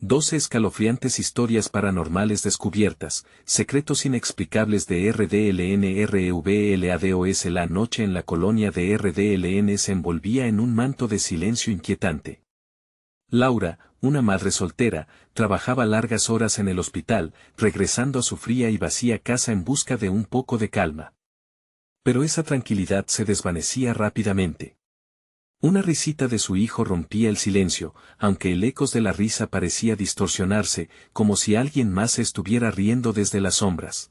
12 escalofriantes historias paranormales descubiertas, secretos inexplicables de RDLN-REVLADOS. La noche en la colonia de RDLN se envolvía en un manto de silencio inquietante. Laura, una madre soltera, trabajaba largas horas en el hospital, regresando a su fría y vacía casa en busca de un poco de calma. Pero esa tranquilidad se desvanecía rápidamente. Una risita de su hijo rompía el silencio, aunque el eco de la risa parecía distorsionarse, como si alguien más estuviera riendo desde las sombras.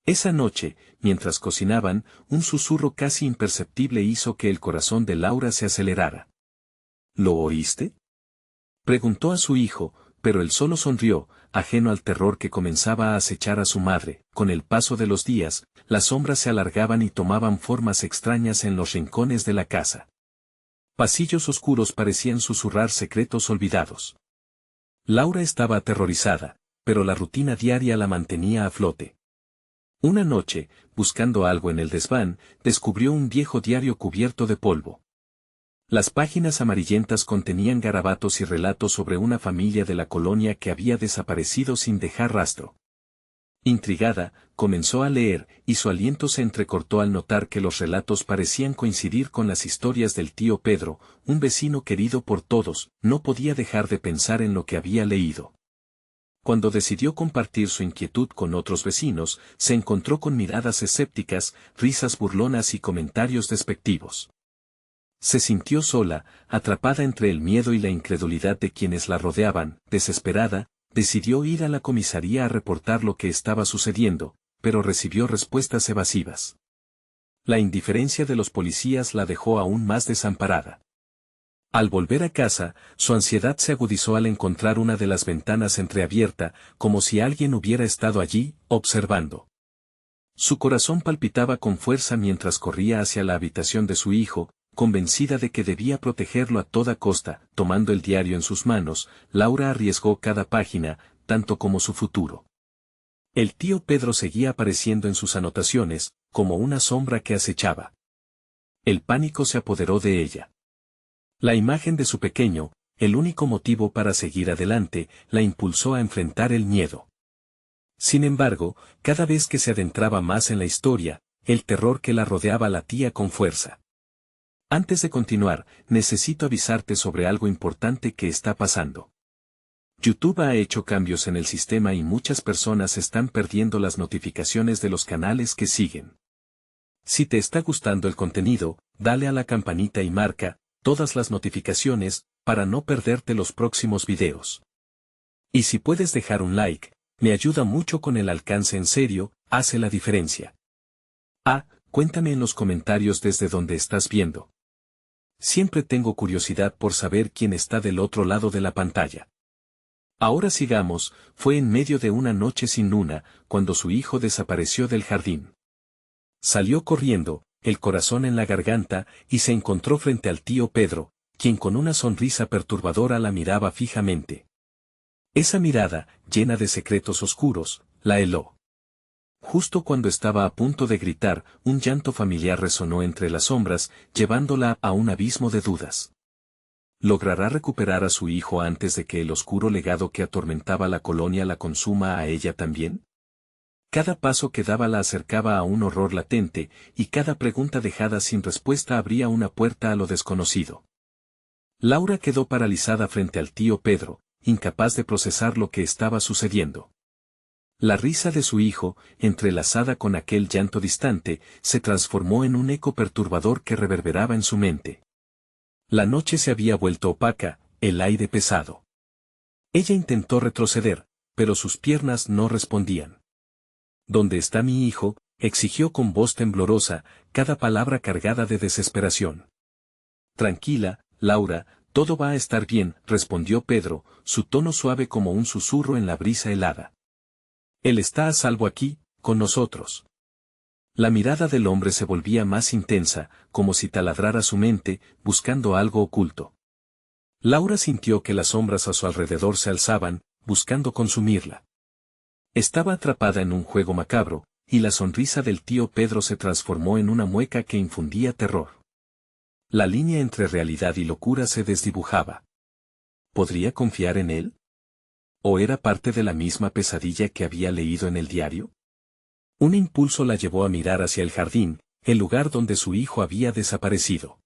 Esa noche, mientras cocinaban, un susurro casi imperceptible hizo que el corazón de Laura se acelerara. ¿Lo oíste?, preguntó a su hijo, pero él solo sonrió, ajeno al terror que comenzaba a acechar a su madre. Con el paso de los días, las sombras se alargaban y tomaban formas extrañas en los rincones de la casa. Pasillos oscuros parecían susurrar secretos olvidados. Laura estaba aterrorizada, pero la rutina diaria la mantenía a flote. Una noche, buscando algo en el desván, descubrió un viejo diario cubierto de polvo. Las páginas amarillentas contenían garabatos y relatos sobre una familia de la colonia que había desaparecido sin dejar rastro. Intrigada, comenzó a leer, y su aliento se entrecortó al notar que los relatos parecían coincidir con las historias del tío Pedro, un vecino querido por todos. No podía dejar de pensar en lo que había leído. Cuando decidió compartir su inquietud con otros vecinos, se encontró con miradas escépticas, risas burlonas y comentarios despectivos. Se sintió sola, atrapada entre el miedo y la incredulidad de quienes la rodeaban. Desesperada, decidió ir a la comisaría a reportar lo que estaba sucediendo, pero recibió respuestas evasivas. La indiferencia de los policías la dejó aún más desamparada. Al volver a casa, su ansiedad se agudizó al encontrar una de las ventanas entreabierta, como si alguien hubiera estado allí, observando. Su corazón palpitaba con fuerza mientras corría hacia la habitación de su hijo, convencida de que debía protegerlo a toda costa. Tomando el diario en sus manos, Laura arriesgó cada página, tanto como su futuro. El tío Pedro seguía apareciendo en sus anotaciones, como una sombra que acechaba. El pánico se apoderó de ella. La imagen de su pequeño, el único motivo para seguir adelante, la impulsó a enfrentar el miedo. Sin embargo, cada vez que se adentraba más en la historia, el terror que la rodeaba latía con fuerza. Antes de continuar, necesito avisarte sobre algo importante que está pasando. YouTube ha hecho cambios en el sistema y muchas personas están perdiendo las notificaciones de los canales que siguen. Si te está gustando el contenido, dale a la campanita y marca todas las notificaciones para no perderte los próximos videos. Y si puedes dejar un like, me ayuda mucho con el alcance. En serio, hace la diferencia. Cuéntame en los comentarios desde donde estás viendo. Siempre tengo curiosidad por saber quién está del otro lado de la pantalla. Ahora sigamos. Fue en medio de una noche sin luna, cuando su hijo desapareció del jardín. Salió corriendo, el corazón en la garganta, y se encontró frente al tío Pedro, quien con una sonrisa perturbadora la miraba fijamente. Esa mirada, llena de secretos oscuros, la heló. Justo cuando estaba a punto de gritar, un llanto familiar resonó entre las sombras, llevándola a un abismo de dudas. ¿Logrará recuperar a su hijo antes de que el oscuro legado que atormentaba la colonia la consuma a ella también? Cada paso que daba la acercaba a un horror latente, y cada pregunta dejada sin respuesta abría una puerta a lo desconocido. Laura quedó paralizada frente al tío Pedro, incapaz de procesar lo que estaba sucediendo. La risa de su hijo, entrelazada con aquel llanto distante, se transformó en un eco perturbador que reverberaba en su mente. La noche se había vuelto opaca, el aire pesado. Ella intentó retroceder, pero sus piernas no respondían. ¿Dónde está mi hijo?, exigió con voz temblorosa, cada palabra cargada de desesperación. Tranquila, Laura, todo va a estar bien, respondió Pedro, su tono suave como un susurro en la brisa helada. Él está a salvo aquí, con nosotros. La mirada del hombre se volvía más intensa, como si taladrara su mente, buscando algo oculto. Laura sintió que las sombras a su alrededor se alzaban, buscando consumirla. Estaba atrapada en un juego macabro, y la sonrisa del tío Pedro se transformó en una mueca que infundía terror. La línea entre realidad y locura se desdibujaba. ¿Podría confiar en él? ¿O era parte de la misma pesadilla que había leído en el diario? Un impulso la llevó a mirar hacia el jardín, el lugar donde su hijo había desaparecido.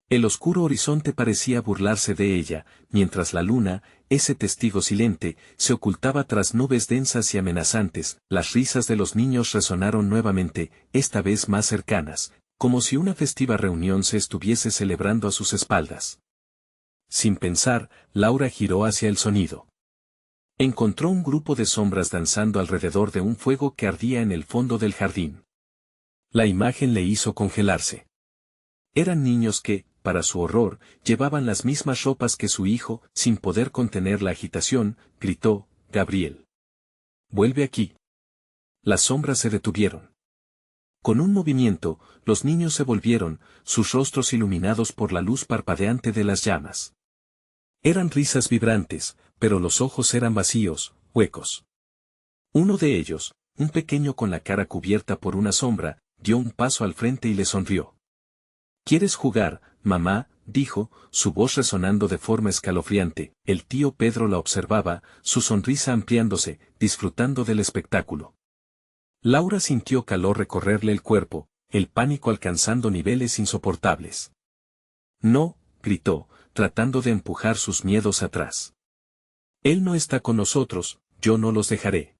El oscuro horizonte parecía burlarse de ella, mientras la luna, ese testigo silente, se ocultaba tras nubes densas y amenazantes. Las risas de los niños resonaron nuevamente, esta vez más cercanas, como si una festiva reunión se estuviese celebrando a sus espaldas. Sin pensar, Laura giró hacia el sonido. Encontró un grupo de sombras danzando alrededor de un fuego que ardía en el fondo del jardín. La imagen le hizo congelarse. Eran niños que, para su horror, llevaban las mismas ropas que su hijo. Sin poder contener la agitación, gritó: «Gabriel. Vuelve aquí». Las sombras se detuvieron. Con un movimiento, los niños se volvieron, sus rostros iluminados por la luz parpadeante de las llamas. Eran risas vibrantes, pero los ojos eran vacíos, huecos. Uno de ellos, un pequeño con la cara cubierta por una sombra, dio un paso al frente y le sonrió. «¿Quieres jugar, mamá?», dijo, su voz resonando de forma escalofriante. El tío Pedro la observaba, su sonrisa ampliándose, disfrutando del espectáculo. Laura sintió calor recorrerle el cuerpo, el pánico alcanzando niveles insoportables. «No», gritó, tratando de empujar sus miedos atrás. «Él no está con nosotros, yo no los dejaré».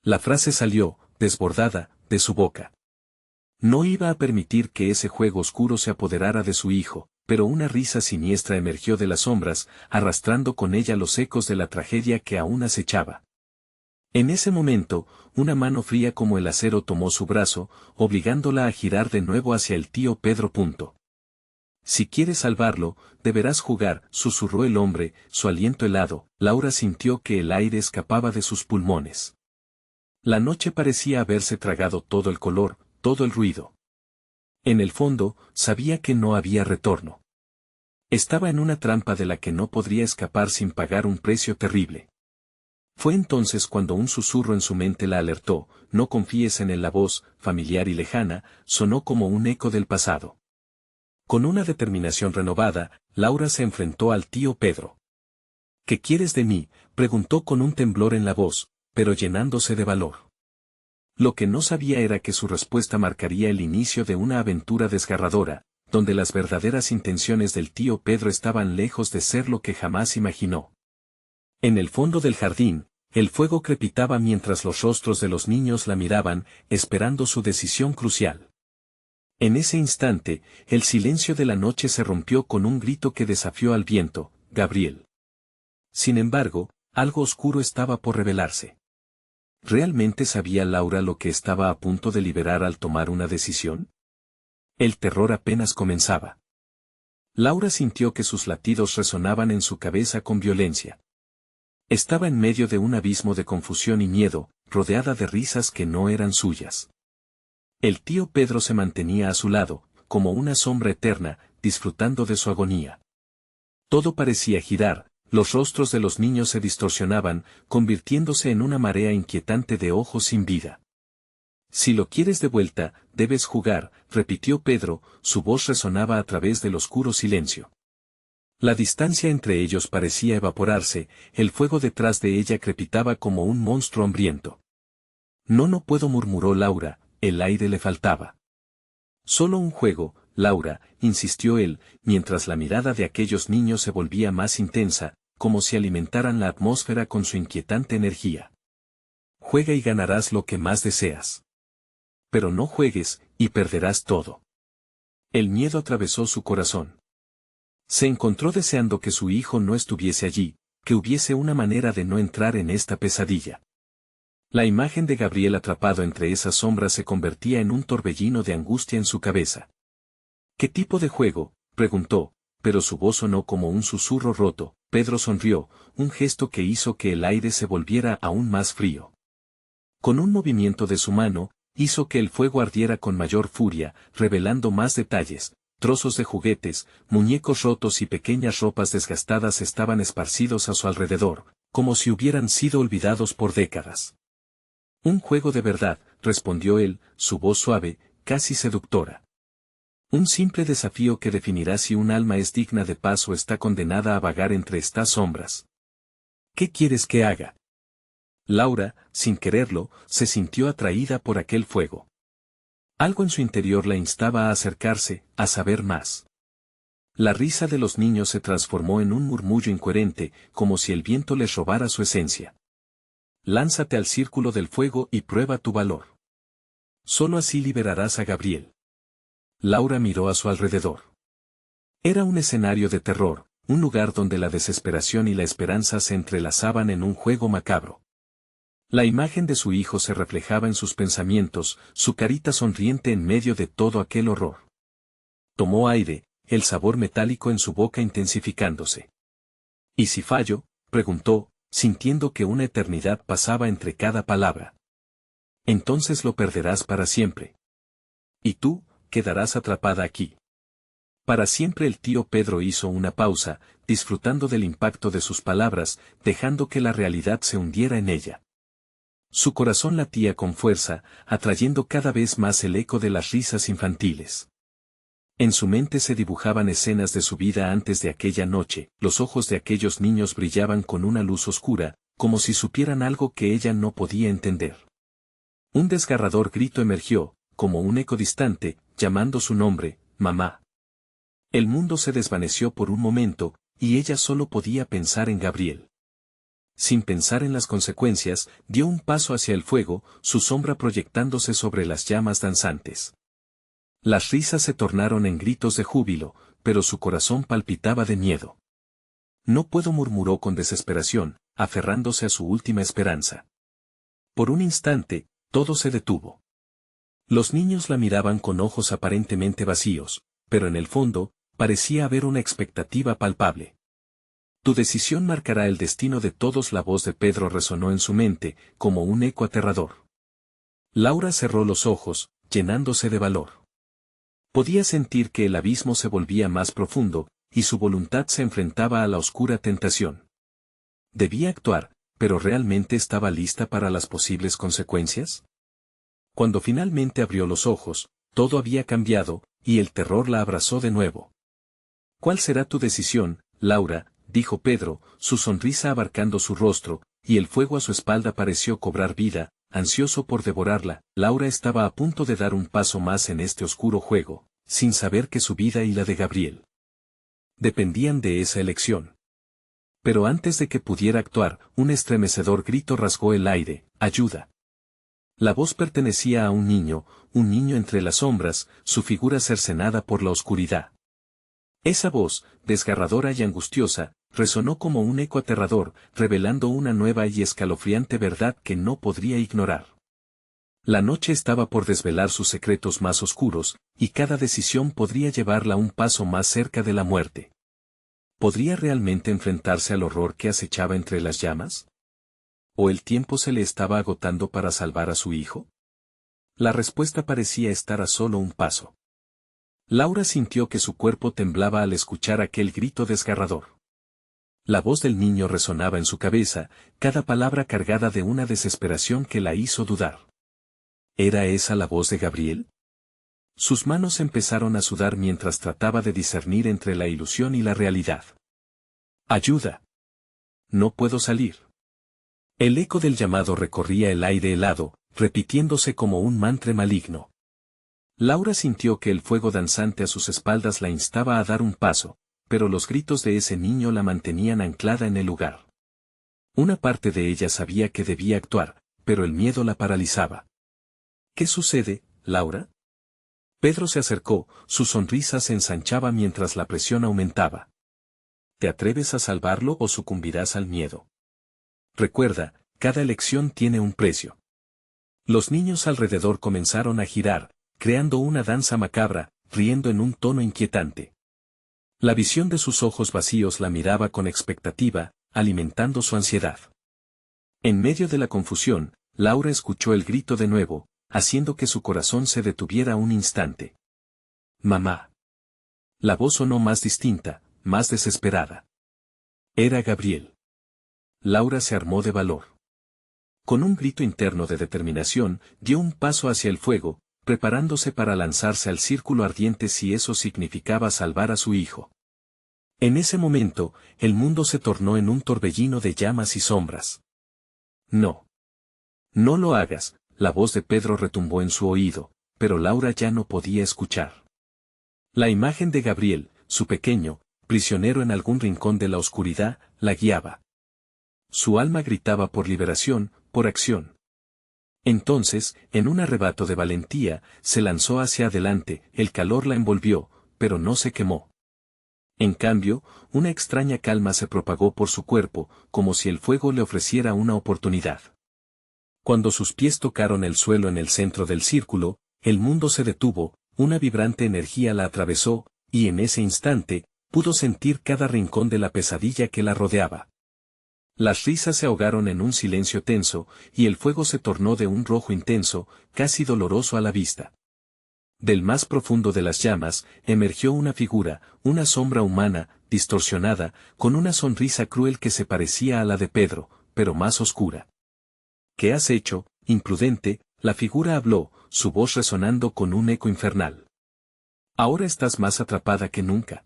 La frase salió, desbordada, de su boca. No iba a permitir que ese juego oscuro se apoderara de su hijo, pero una risa siniestra emergió de las sombras, arrastrando con ella los ecos de la tragedia que aún acechaba. En ese momento, una mano fría como el acero tomó su brazo, obligándola a girar de nuevo hacia el tío Pedro. «Si quieres salvarlo, deberás jugar», susurró el hombre, su aliento helado. Laura sintió que el aire escapaba de sus pulmones. La noche parecía haberse tragado todo el color, todo el ruido. En el fondo, sabía que no había retorno. Estaba en una trampa de la que no podría escapar sin pagar un precio terrible. Fue entonces cuando un susurro en su mente la alertó: «No confíes en él». La voz, familiar y lejana, sonó como un eco del pasado. Con una determinación renovada, Laura se enfrentó al tío Pedro. «¿Qué quieres de mí?», preguntó con un temblor en la voz, pero llenándose de valor. Lo que no sabía era que su respuesta marcaría el inicio de una aventura desgarradora, donde las verdaderas intenciones del tío Pedro estaban lejos de ser lo que jamás imaginó. En el fondo del jardín, el fuego crepitaba mientras los rostros de los niños la miraban, esperando su decisión crucial. En ese instante, el silencio de la noche se rompió con un grito que desafió al viento: «Gabriel». Sin embargo, algo oscuro estaba por revelarse. ¿Realmente sabía Laura lo que estaba a punto de liberar al tomar una decisión? El terror apenas comenzaba. Laura sintió que sus latidos resonaban en su cabeza con violencia. Estaba en medio de un abismo de confusión y miedo, rodeada de risas que no eran suyas. El tío Pedro se mantenía a su lado, como una sombra eterna, disfrutando de su agonía. Todo parecía girar, los rostros de los niños se distorsionaban, convirtiéndose en una marea inquietante de ojos sin vida. «Si lo quieres de vuelta, debes jugar», repitió Pedro, su voz resonaba a través del oscuro silencio. La distancia entre ellos parecía evaporarse, el fuego detrás de ella crepitaba como un monstruo hambriento. «No puedo», murmuró Laura, el aire le faltaba. «Solo un juego, Laura», insistió él, mientras la mirada de aquellos niños se volvía más intensa, como si alimentaran la atmósfera con su inquietante energía. «Juega y ganarás lo que más deseas. Pero no juegues, y perderás todo». El miedo atravesó su corazón. Se encontró deseando que su hijo no estuviese allí, que hubiese una manera de no entrar en esta pesadilla. La imagen de Gabriel atrapado entre esas sombras se convertía en un torbellino de angustia en su cabeza. «¿Qué tipo de juego?», preguntó, pero su voz sonó como un susurro roto. Pedro sonrió, un gesto que hizo que el aire se volviera aún más frío. Con un movimiento de su mano, hizo que el fuego ardiera con mayor furia, revelando más detalles. Trozos de juguetes, muñecos rotos y pequeñas ropas desgastadas estaban esparcidos a su alrededor, como si hubieran sido olvidados por décadas. «Un juego de verdad», respondió él, su voz suave, casi seductora. «Un simple desafío que definirá si un alma es digna de paz o está condenada a vagar entre estas sombras». ¿Qué quieres que haga? Laura, sin quererlo, se sintió atraída por aquel fuego. Algo en su interior la instaba a acercarse, a saber más. La risa de los niños se transformó en un murmullo incoherente, como si el viento les robara su esencia. Lánzate al círculo del fuego y prueba tu valor. Solo así liberarás a Gabriel. Laura miró a su alrededor. Era un escenario de terror, un lugar donde la desesperación y la esperanza se entrelazaban en un juego macabro. La imagen de su hijo se reflejaba en sus pensamientos, su carita sonriente en medio de todo aquel horror. Tomó aire, el sabor metálico en su boca intensificándose. ¿Y si fallo?, preguntó, sintiendo que una eternidad pasaba entre cada palabra. Entonces lo perderás para siempre. Y tú, quedarás atrapada aquí. Para siempre. El tío Pedro hizo una pausa, disfrutando del impacto de sus palabras, dejando que la realidad se hundiera en ella. Su corazón latía con fuerza, atrayendo cada vez más el eco de las risas infantiles. En su mente se dibujaban escenas de su vida antes de aquella noche, los ojos de aquellos niños brillaban con una luz oscura, como si supieran algo que ella no podía entender. Un desgarrador grito emergió, como un eco distante, llamando su nombre, mamá. El mundo se desvaneció por un momento, y ella solo podía pensar en Gabriel. Sin pensar en las consecuencias, dio un paso hacia el fuego, su sombra proyectándose sobre las llamas danzantes. Las risas se tornaron en gritos de júbilo, pero su corazón palpitaba de miedo. No puedo, murmuró con desesperación, aferrándose a su última esperanza. Por un instante, todo se detuvo. Los niños la miraban con ojos aparentemente vacíos, pero en el fondo, parecía haber una expectativa palpable. Tu decisión marcará el destino de todos. La voz de Pedro resonó en su mente, como un eco aterrador. Laura cerró los ojos, llenándose de valor. Podía sentir que el abismo se volvía más profundo, y su voluntad se enfrentaba a la oscura tentación. Debía actuar, pero ¿realmente estaba lista para las posibles consecuencias? Cuando finalmente abrió los ojos, todo había cambiado, y el terror la abrazó de nuevo. ¿Cuál será tu decisión, Laura?, dijo Pedro, su sonrisa abarcando su rostro, y el fuego a su espalda pareció cobrar vida, ansioso por devorarla. Laura estaba a punto de dar un paso más en este oscuro juego, sin saber que su vida y la de Gabriel dependían de esa elección. Pero antes de que pudiera actuar, un estremecedor grito rasgó el aire: ¡ayuda! La voz pertenecía a un niño entre las sombras, su figura cercenada por la oscuridad. Esa voz, desgarradora y angustiosa, resonó como un eco aterrador, revelando una nueva y escalofriante verdad que no podría ignorar. La noche estaba por desvelar sus secretos más oscuros, y cada decisión podría llevarla un paso más cerca de la muerte. ¿Podría realmente enfrentarse al horror que acechaba entre las llamas? ¿O el tiempo se le estaba agotando para salvar a su hijo? La respuesta parecía estar a solo un paso. Laura sintió que su cuerpo temblaba al escuchar aquel grito desgarrador. La voz del niño resonaba en su cabeza, cada palabra cargada de una desesperación que la hizo dudar. ¿Era esa la voz de Gabriel? Sus manos empezaron a sudar mientras trataba de discernir entre la ilusión y la realidad. ¡Ayuda! No puedo salir. El eco del llamado recorría el aire helado, repitiéndose como un mantra maligno. Laura sintió que el fuego danzante a sus espaldas la instaba a dar un paso, pero los gritos de ese niño la mantenían anclada en el lugar. Una parte de ella sabía que debía actuar, pero el miedo la paralizaba. ¿Qué sucede, Laura? Pedro se acercó, su sonrisa se ensanchaba mientras la presión aumentaba. ¿Te atreves a salvarlo o sucumbirás al miedo? Recuerda, cada elección tiene un precio. Los niños alrededor comenzaron a girar, creando una danza macabra, riendo en un tono inquietante. La visión de sus ojos vacíos la miraba con expectativa, alimentando su ansiedad. En medio de la confusión, Laura escuchó el grito de nuevo, haciendo que su corazón se detuviera un instante. ¡Mamá! La voz sonó más distinta, más desesperada. Era Gabriel. Laura se armó de valor. Con un grito interno de determinación, dio un paso hacia el fuego, preparándose para lanzarse al círculo ardiente si eso significaba salvar a su hijo. En ese momento, el mundo se tornó en un torbellino de llamas y sombras. No. No lo hagas, la voz de Pedro retumbó en su oído, pero Laura ya no podía escuchar. La imagen de Gabriel, su pequeño, prisionero en algún rincón de la oscuridad, la guiaba. Su alma gritaba por liberación, por acción. Entonces, en un arrebato de valentía, se lanzó hacia adelante, el calor la envolvió, pero no se quemó. En cambio, una extraña calma se propagó por su cuerpo, como si el fuego le ofreciera una oportunidad. Cuando sus pies tocaron el suelo en el centro del círculo, el mundo se detuvo, una vibrante energía la atravesó, y en ese instante, pudo sentir cada rincón de la pesadilla que la rodeaba. Las risas se ahogaron en un silencio tenso, y el fuego se tornó de un rojo intenso, casi doloroso a la vista. Del más profundo de las llamas, emergió una figura, una sombra humana, distorsionada, con una sonrisa cruel que se parecía a la de Pedro, pero más oscura. ¿Qué has hecho, imprudente? La figura habló, su voz resonando con un eco infernal. Ahora estás más atrapada que nunca.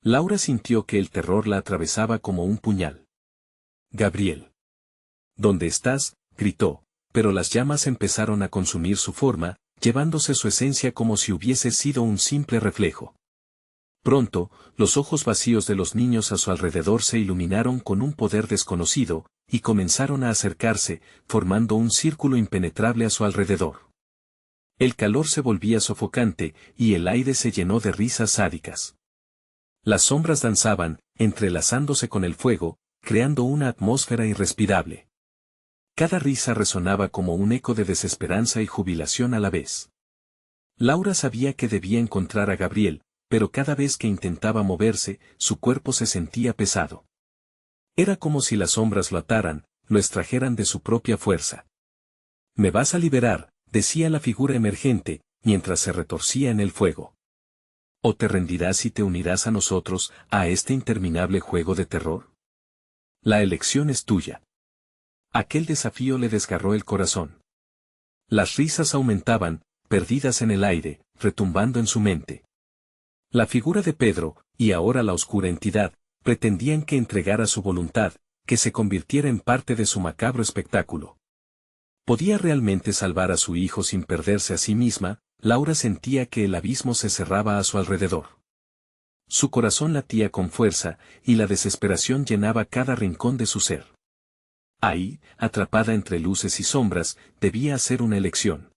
Laura sintió que el terror la atravesaba como un puñal. Gabriel. ¿Dónde estás? Gritó, pero las llamas empezaron a consumir su forma, llevándose su esencia como si hubiese sido un simple reflejo. Pronto, los ojos vacíos de los niños a su alrededor se iluminaron con un poder desconocido, y comenzaron a acercarse, formando un círculo impenetrable a su alrededor. El calor se volvía sofocante, y el aire se llenó de risas sádicas. Las sombras danzaban, entrelazándose con el fuego, creando una atmósfera irrespirable. Cada risa resonaba como un eco de desesperanza y jubilación a la vez. Laura sabía que debía encontrar a Gabriel, pero cada vez que intentaba moverse, su cuerpo se sentía pesado. Era como si las sombras lo ataran, lo extrajeran de su propia fuerza. «Me vas a liberar», decía la figura emergente, mientras se retorcía en el fuego. «¿O te rendirás y te unirás a nosotros, a este interminable juego de terror? La elección es tuya». Aquel desafío le desgarró el corazón. Las risas aumentaban, perdidas en el aire, retumbando en su mente. La figura de Pedro, y ahora la oscura entidad, pretendían que entregara su voluntad, que se convirtiera en parte de su macabro espectáculo. ¿Podía realmente salvar a su hijo sin perderse a sí misma? Laura sentía que el abismo se cerraba a su alrededor. Su corazón latía con fuerza, y la desesperación llenaba cada rincón de su ser. Ahí, atrapada entre luces y sombras, debía hacer una elección.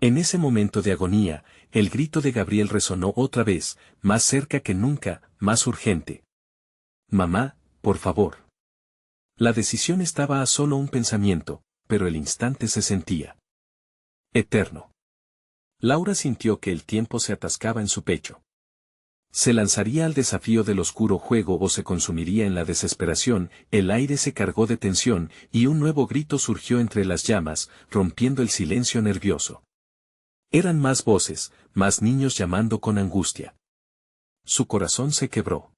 En ese momento de agonía, el grito de Gabriel resonó otra vez, más cerca que nunca, más urgente. «Mamá, por favor». La decisión estaba a solo un pensamiento, pero el instante se sentía eterno. Laura sintió que el tiempo se atascaba en su pecho. Se lanzaría al desafío del oscuro juego o se consumiría en la desesperación, el aire se cargó de tensión, y un nuevo grito surgió entre las llamas, rompiendo el silencio nervioso. Eran más voces, más niños llamando con angustia. Su corazón se quebró.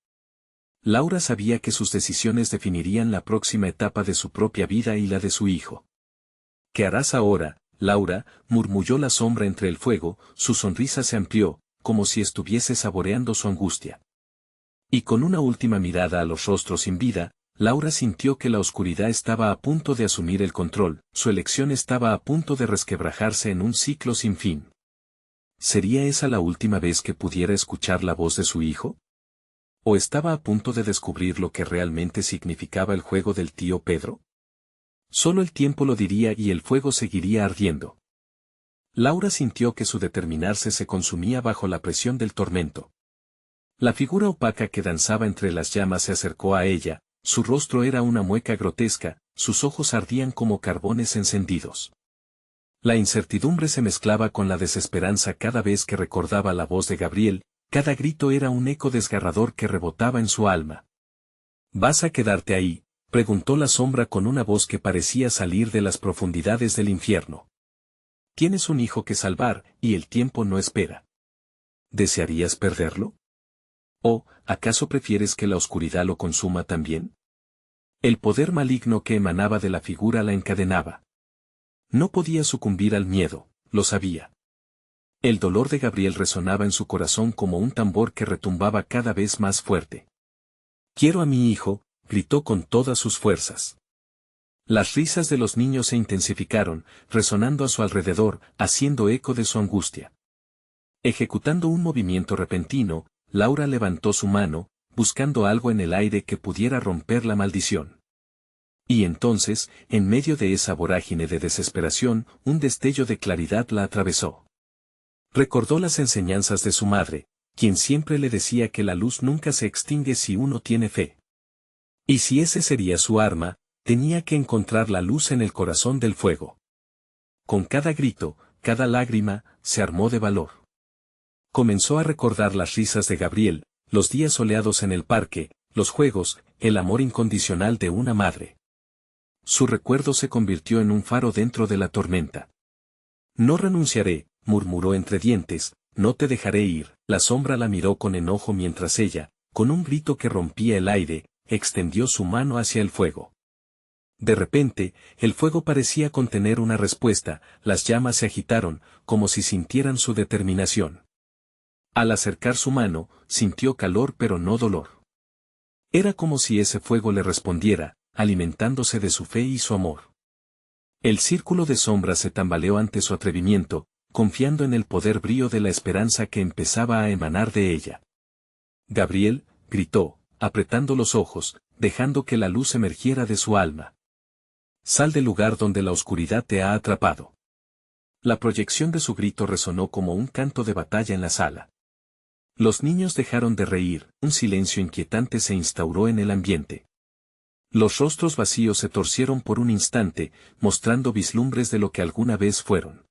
Laura sabía que sus decisiones definirían la próxima etapa de su propia vida y la de su hijo. «¿Qué harás ahora, Laura?», murmulló la sombra entre el fuego, su sonrisa se amplió, como si estuviese saboreando su angustia. Y con una última mirada a los rostros sin vida, Laura sintió que la oscuridad estaba a punto de asumir el control, su elección estaba a punto de resquebrajarse en un ciclo sin fin. ¿Sería esa la última vez que pudiera escuchar la voz de su hijo? ¿O estaba a punto de descubrir lo que realmente significaba el juego del tío Pedro? Solo el tiempo lo diría y el fuego seguiría ardiendo. Laura sintió que su determinarse se consumía bajo la presión del tormento. La figura opaca que danzaba entre las llamas se acercó a ella, su rostro era una mueca grotesca, sus ojos ardían como carbones encendidos. La incertidumbre se mezclaba con la desesperanza cada vez que recordaba la voz de Gabriel, cada grito era un eco desgarrador que rebotaba en su alma. «¿Vas a quedarte ahí?», preguntó la sombra con una voz que parecía salir de las profundidades del infierno. «Tienes un hijo que salvar, y el tiempo no espera. ¿Desearías perderlo? ¿O, acaso prefieres que la oscuridad lo consuma también?». El poder maligno que emanaba de la figura la encadenaba. No podía sucumbir al miedo, lo sabía. El dolor de Gabriel resonaba en su corazón como un tambor que retumbaba cada vez más fuerte. «Quiero a mi hijo», gritó con todas sus fuerzas. Las risas de los niños se intensificaron, resonando a su alrededor, haciendo eco de su angustia. Ejecutando un movimiento repentino, Laura levantó su mano, buscando algo en el aire que pudiera romper la maldición. Y entonces, en medio de esa vorágine de desesperación, un destello de claridad la atravesó. Recordó las enseñanzas de su madre, quien siempre le decía que la luz nunca se extingue si uno tiene fe. Y si ese sería su arma, tenía que encontrar la luz en el corazón del fuego. Con cada grito, cada lágrima, se armó de valor. Comenzó a recordar las risas de Gabriel, los días soleados en el parque, los juegos, el amor incondicional de una madre. Su recuerdo se convirtió en un faro dentro de la tormenta. «No renunciaré», murmuró entre dientes, «no te dejaré ir». La sombra la miró con enojo mientras ella, con un grito que rompía el aire, extendió su mano hacia el fuego. De repente, el fuego parecía contener una respuesta, las llamas se agitaron, como si sintieran su determinación. Al acercar su mano, sintió calor pero no dolor. Era como si ese fuego le respondiera, alimentándose de su fe y su amor. El círculo de sombras se tambaleó ante su atrevimiento, confiando en el poder brío de la esperanza que empezaba a emanar de ella. «Gabriel», gritó, apretando los ojos, dejando que la luz emergiera de su alma. «Sal del lugar donde la oscuridad te ha atrapado». La proyección de su grito resonó como un canto de batalla en la sala. Los niños dejaron de reír, un silencio inquietante se instauró en el ambiente. Los rostros vacíos se torcieron por un instante, mostrando vislumbres de lo que alguna vez fueron.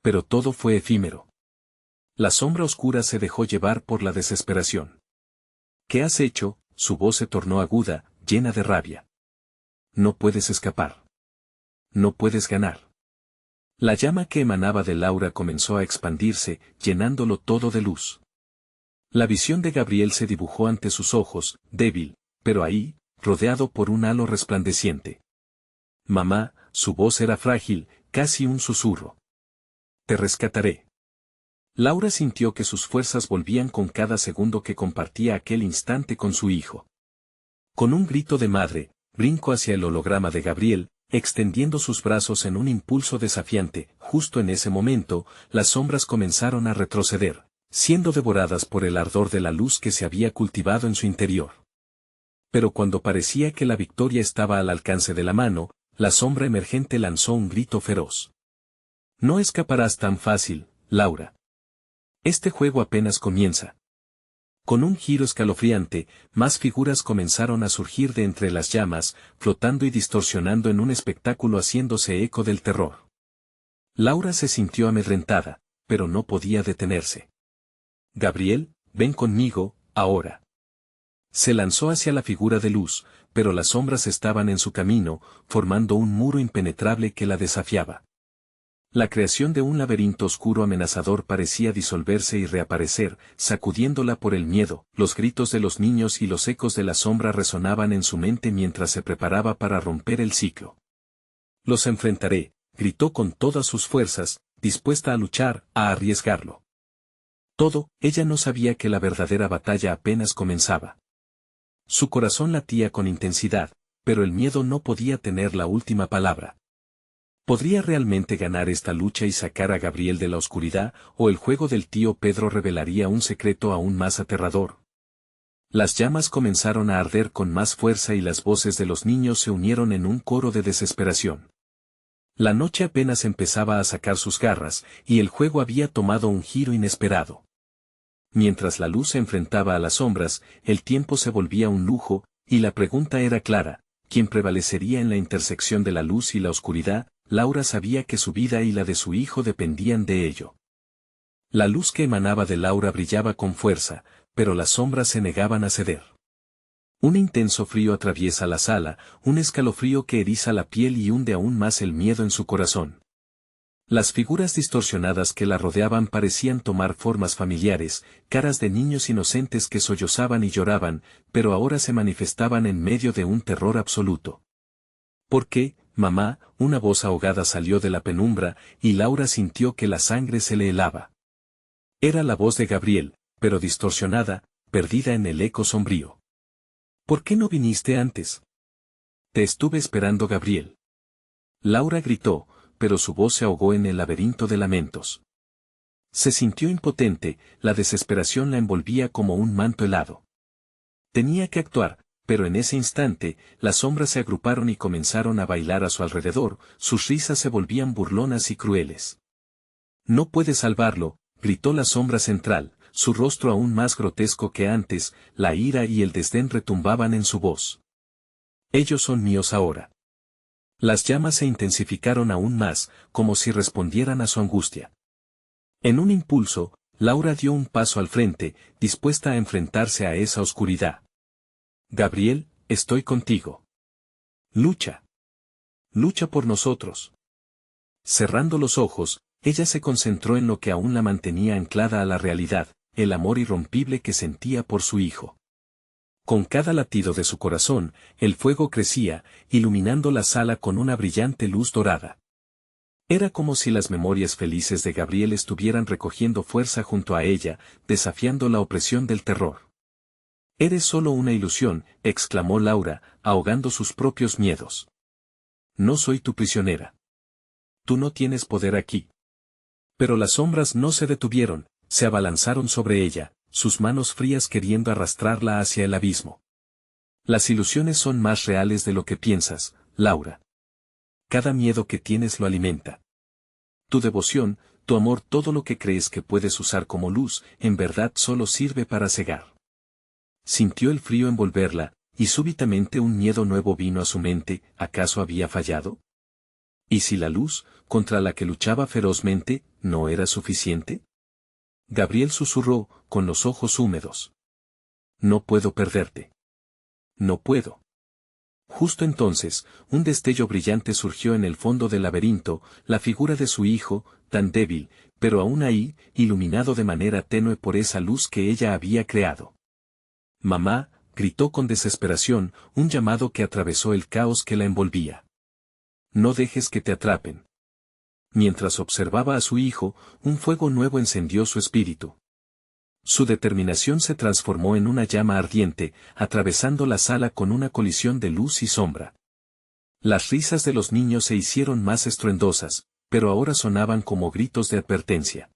Pero todo fue efímero. La sombra oscura se dejó llevar por la desesperación. «¿Qué has hecho?», su voz se tornó aguda, llena de rabia. «No puedes escapar. No puedes ganar». La llama que emanaba de Laura comenzó a expandirse, llenándolo todo de luz. La visión de Gabriel se dibujó ante sus ojos, débil, pero ahí, rodeado por un halo resplandeciente. «Mamá», su voz era frágil, casi un susurro. «Te rescataré». Laura sintió que sus fuerzas volvían con cada segundo que compartía aquel instante con su hijo. Con un grito de madre, brincó hacia el holograma de Gabriel, extendiendo sus brazos en un impulso desafiante. Justo en ese momento, las sombras comenzaron a retroceder, siendo devoradas por el ardor de la luz que se había cultivado en su interior. Pero cuando parecía que la victoria estaba al alcance de la mano, la sombra emergente lanzó un grito feroz. «No escaparás tan fácil, Laura. Este juego apenas comienza». Con un giro escalofriante, más figuras comenzaron a surgir de entre las llamas, flotando y distorsionando en un espectáculo haciéndose eco del terror. Laura se sintió amedrentada, pero no podía detenerse. «Gabriel, ven conmigo, ahora». Se lanzó hacia la figura de luz, pero las sombras estaban en su camino, formando un muro impenetrable que la desafiaba. La creación de un laberinto oscuro amenazador parecía disolverse y reaparecer, sacudiéndola por el miedo. Los gritos de los niños y los ecos de la sombra resonaban en su mente mientras se preparaba para romper el ciclo. «Los enfrentaré», gritó con todas sus fuerzas, dispuesta a luchar, a arriesgarlo. Todo, ella no sabía que la verdadera batalla apenas comenzaba. Su corazón latía con intensidad, pero el miedo no podía tener la última palabra. ¿Podría realmente ganar esta lucha y sacar a Gabriel de la oscuridad, o el juego del tío Pedro revelaría un secreto aún más aterrador? Las llamas comenzaron a arder con más fuerza y las voces de los niños se unieron en un coro de desesperación. La noche apenas empezaba a sacar sus garras, y el juego había tomado un giro inesperado. Mientras la luz se enfrentaba a las sombras, el tiempo se volvía un lujo, y la pregunta era clara: ¿quién prevalecería en la intersección de la luz y la oscuridad? Laura sabía que su vida y la de su hijo dependían de ello. La luz que emanaba de Laura brillaba con fuerza, pero las sombras se negaban a ceder. Un intenso frío atraviesa la sala, un escalofrío que eriza la piel y hunde aún más el miedo en su corazón. Las figuras distorsionadas que la rodeaban parecían tomar formas familiares, caras de niños inocentes que sollozaban y lloraban, pero ahora se manifestaban en medio de un terror absoluto. «¿Por qué, mamá?», una voz ahogada salió de la penumbra, y Laura sintió que la sangre se le helaba. Era la voz de Gabriel, pero distorsionada, perdida en el eco sombrío. ¿Por qué no viniste antes? Te estuve esperando, Gabriel. Laura gritó, pero su voz se ahogó en el laberinto de lamentos. Se sintió impotente, la desesperación la envolvía como un manto helado. Tenía que actuar, pero en ese instante, las sombras se agruparon y comenzaron a bailar a su alrededor, sus risas se volvían burlonas y crueles. No puedes salvarlo, gritó la sombra central, su rostro aún más grotesco que antes, la ira y el desdén retumbaban en su voz. Ellos son míos ahora. Las llamas se intensificaron aún más, como si respondieran a su angustia. En un impulso, Laura dio un paso al frente, dispuesta a enfrentarse a esa oscuridad. Gabriel, estoy contigo. Lucha. Lucha por nosotros. Cerrando los ojos, ella se concentró en lo que aún la mantenía anclada a la realidad, el amor irrompible que sentía por su hijo. Con cada latido de su corazón, el fuego crecía, iluminando la sala con una brillante luz dorada. Era como si las memorias felices de Gabriel estuvieran recogiendo fuerza junto a ella, desafiando la opresión del terror. «Eres solo una ilusión», exclamó Laura, ahogando sus propios miedos. «No soy tu prisionera. Tú no tienes poder aquí». Pero las sombras no se detuvieron, se abalanzaron sobre ella, sus manos frías queriendo arrastrarla hacia el abismo. Las ilusiones son más reales de lo que piensas, Laura. Cada miedo que tienes lo alimenta. Tu devoción, tu amor, todo lo que crees que puedes usar como luz, en verdad solo sirve para cegar. Sintió el frío envolverla, y súbitamente un miedo nuevo vino a su mente. ¿Acaso había fallado? ¿Y si la luz, contra la que luchaba ferozmente, no era suficiente? Gabriel susurró, con los ojos húmedos. No puedo perderte. No puedo. Justo entonces, un destello brillante surgió en el fondo del laberinto, la figura de su hijo, tan débil, pero aún ahí, iluminado de manera tenue por esa luz que ella había creado. «Mamá», gritó con desesperación, un llamado que atravesó el caos que la envolvía. «No dejes que te atrapen». Mientras observaba a su hijo, un fuego nuevo encendió su espíritu. Su determinación se transformó en una llama ardiente, atravesando la sala con una colisión de luz y sombra. Las risas de los niños se hicieron más estruendosas, pero ahora sonaban como gritos de advertencia.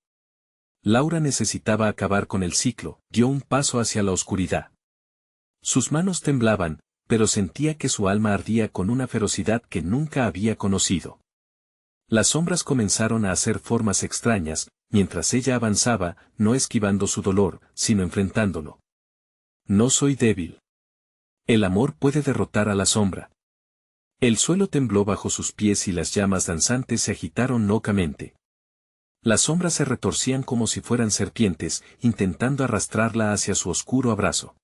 Laura necesitaba acabar con el ciclo, dio un paso hacia la oscuridad. Sus manos temblaban, pero sentía que su alma ardía con una ferocidad que nunca había conocido. Las sombras comenzaron a hacer formas extrañas, mientras ella avanzaba, no esquivando su dolor, sino enfrentándolo. «No soy débil. El amor puede derrotar a la sombra». El suelo tembló bajo sus pies y las llamas danzantes se agitaron locamente. Las sombras se retorcían como si fueran serpientes, intentando arrastrarla hacia su oscuro abrazo.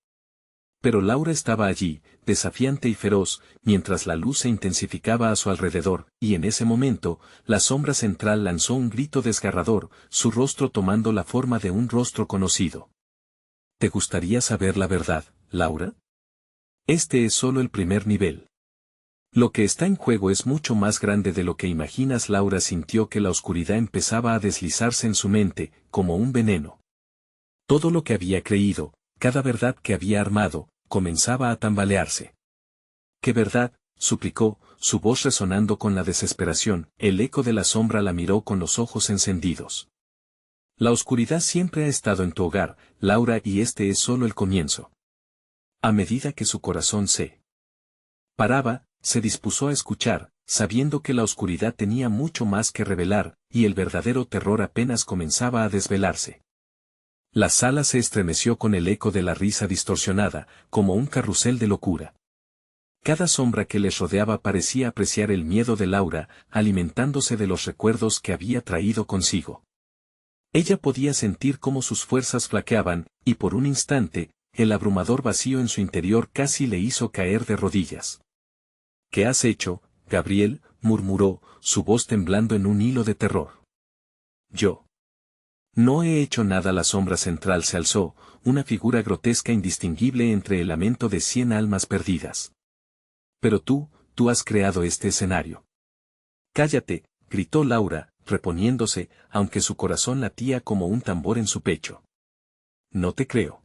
Pero Laura estaba allí, desafiante y feroz, mientras la luz se intensificaba a su alrededor, y en ese momento, la sombra central lanzó un grito desgarrador, su rostro tomando la forma de un rostro conocido. ¿Te gustaría saber la verdad, Laura? Este es solo el primer nivel. Lo que está en juego es mucho más grande de lo que imaginas. Laura sintió que la oscuridad empezaba a deslizarse en su mente, como un veneno. Todo lo que había creído, cada verdad que había armado, comenzaba a tambalearse. «¿Qué verdad?», suplicó, su voz resonando con la desesperación. El eco de la sombra la miró con los ojos encendidos. «La oscuridad siempre ha estado en tu hogar, Laura, y este es solo el comienzo». A medida que su corazón se paraba, se dispuso a escuchar, sabiendo que la oscuridad tenía mucho más que revelar, y el verdadero terror apenas comenzaba a desvelarse. La sala se estremeció con el eco de la risa distorsionada, como un carrusel de locura. Cada sombra que les rodeaba parecía apreciar el miedo de Laura, alimentándose de los recuerdos que había traído consigo. Ella podía sentir cómo sus fuerzas flaqueaban, y por un instante, el abrumador vacío en su interior casi le hizo caer de rodillas. «¿Qué has hecho, Gabriel?», murmuró, su voz temblando en un hilo de terror. «Yo no he hecho nada». La sombra central se alzó, una figura grotesca indistinguible entre el lamento de 100 almas perdidas. «Pero tú has creado este escenario». «Cállate», gritó Laura, reponiéndose, aunque su corazón latía como un tambor en su pecho. No te creo.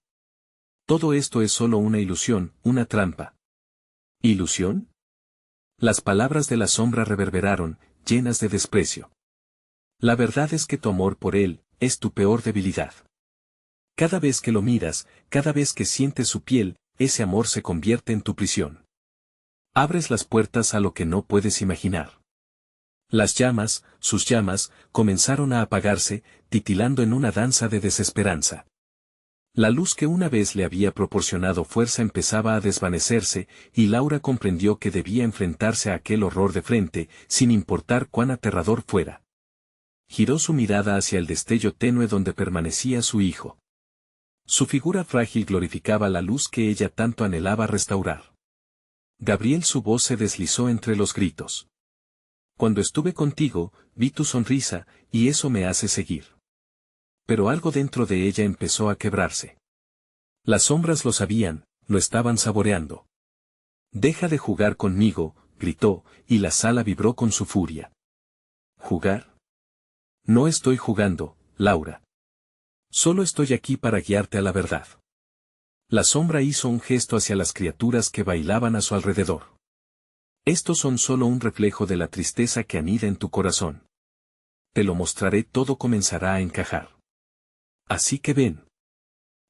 Todo esto es solo una ilusión, una trampa. ¿Ilusión? Las palabras de la sombra reverberaron, llenas de desprecio. La verdad es que tu amor por él es tu peor debilidad. Cada vez que lo miras, cada vez que sientes su piel, ese amor se convierte en tu prisión. Abres las puertas a lo que no puedes imaginar. Las llamas, sus llamas, comenzaron a apagarse, titilando en una danza de desesperanza. La luz que una vez le había proporcionado fuerza empezaba a desvanecerse, y Laura comprendió que debía enfrentarse a aquel horror de frente, sin importar cuán aterrador fuera. Giró su mirada hacia el destello tenue donde permanecía su hijo. Su figura frágil glorificaba la luz que ella tanto anhelaba restaurar. Gabriel, su voz se deslizó entre los gritos. Cuando estuve contigo, vi tu sonrisa, y eso me hace seguir. Pero algo dentro de ella empezó a quebrarse. Las sombras lo sabían, lo estaban saboreando. Deja de jugar conmigo, gritó, y la sala vibró con su furia. ¿Jugar? No estoy jugando, Laura. Solo estoy aquí para guiarte a la verdad. La sombra hizo un gesto hacia las criaturas que bailaban a su alrededor. Estos son solo un reflejo de la tristeza que anida en tu corazón. Te lo mostraré, todo comenzará a encajar. Así que ven.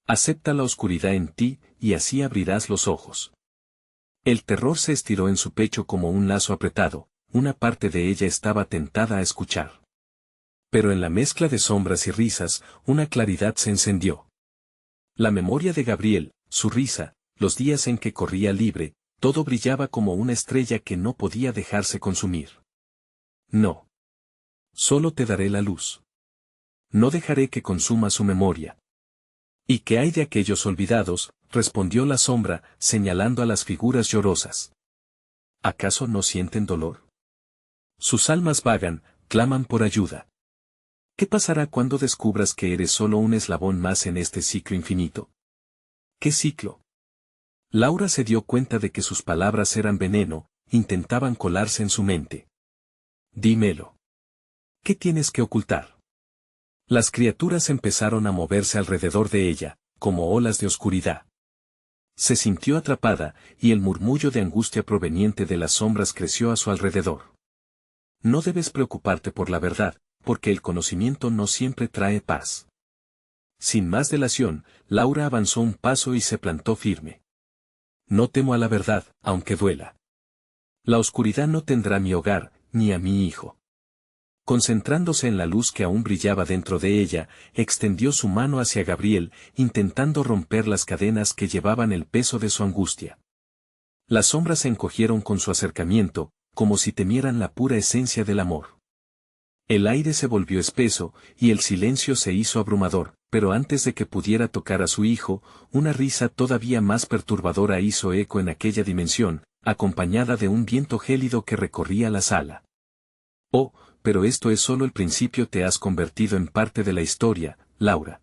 Acepta la oscuridad en ti, y así abrirás los ojos. El terror se estiró en su pecho como un lazo apretado, una parte de ella estaba tentada a escuchar. Pero en la mezcla de sombras y risas, una claridad se encendió. La memoria de Gabriel, su risa, los días en que corría libre, todo brillaba como una estrella que no podía dejarse consumir. No. Solo te daré la luz. No dejaré que consuma su memoria. ¿Y qué hay de aquellos olvidados?, respondió la sombra, señalando a las figuras llorosas. ¿Acaso no sienten dolor? Sus almas vagan, claman por ayuda. ¿Qué pasará cuando descubras que eres solo un eslabón más en este ciclo infinito? ¿Qué ciclo? Laura se dio cuenta de que sus palabras eran veneno, intentaban colarse en su mente. Dímelo. ¿Qué tienes que ocultar? Las criaturas empezaron a moverse alrededor de ella, como olas de oscuridad. Se sintió atrapada, y el murmullo de angustia proveniente de las sombras creció a su alrededor. No debes preocuparte por la verdad, porque el conocimiento no siempre trae paz. Sin más dilación, Laura avanzó un paso y se plantó firme. No temo a la verdad, aunque duela. La oscuridad no tendrá mi hogar, ni a mi hijo. Concentrándose en la luz que aún brillaba dentro de ella, extendió su mano hacia Gabriel, intentando romper las cadenas que llevaban el peso de su angustia. Las sombras se encogieron con su acercamiento, como si temieran la pura esencia del amor. El aire se volvió espeso, y el silencio se hizo abrumador, pero antes de que pudiera tocar a su hijo, una risa todavía más perturbadora hizo eco en aquella dimensión, acompañada de un viento gélido que recorría la sala. Oh, pero esto es solo el principio, te has convertido en parte de la historia, Laura.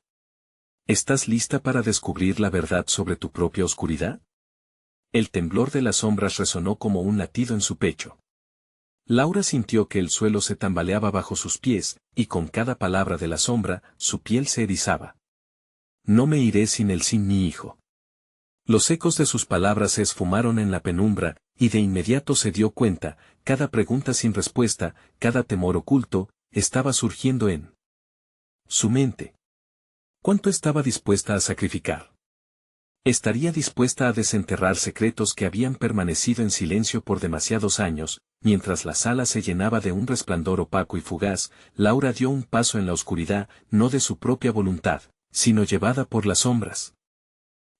¿Estás lista para descubrir la verdad sobre tu propia oscuridad? El temblor de las sombras resonó como un latido en su pecho. Laura sintió que el suelo se tambaleaba bajo sus pies, y con cada palabra de la sombra, su piel se erizaba. No me iré sin mi hijo. Los ecos de sus palabras se esfumaron en la penumbra, y de inmediato se dio cuenta, cada pregunta sin respuesta, cada temor oculto, estaba surgiendo en su mente. ¿Cuánto estaba dispuesta a sacrificar? Estaría dispuesta a desenterrar secretos que habían permanecido en silencio por demasiados años. Mientras la sala se llenaba de un resplandor opaco y fugaz, Laura dio un paso en la oscuridad, no de su propia voluntad, sino llevada por las sombras.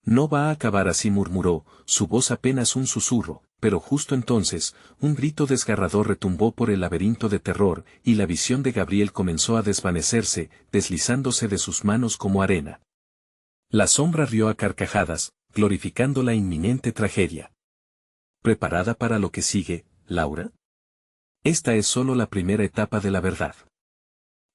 No va a acabar así, murmuró, su voz apenas un susurro, pero justo entonces, un grito desgarrador retumbó por el laberinto de terror, y la visión de Gabriel comenzó a desvanecerse, deslizándose de sus manos como arena. La sombra rió a carcajadas, glorificando la inminente tragedia. ¿Preparada para lo que sigue, Laura? Esta es solo la primera etapa de la verdad.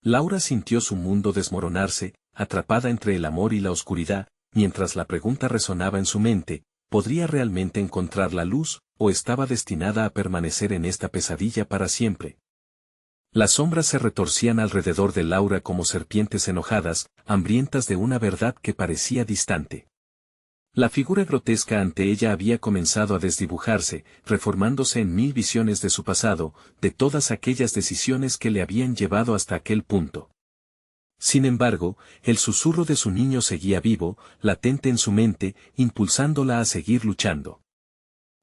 Laura sintió su mundo desmoronarse, atrapada entre el amor y la oscuridad, mientras la pregunta resonaba en su mente, ¿podría realmente encontrar la luz, o estaba destinada a permanecer en esta pesadilla para siempre? Las sombras se retorcían alrededor de Laura como serpientes enojadas, hambrientas de una verdad que parecía distante. La figura grotesca ante ella había comenzado a desdibujarse, reformándose en mil visiones de su pasado, de todas aquellas decisiones que le habían llevado hasta aquel punto. Sin embargo, el susurro de su niño seguía vivo, latente en su mente, impulsándola a seguir luchando.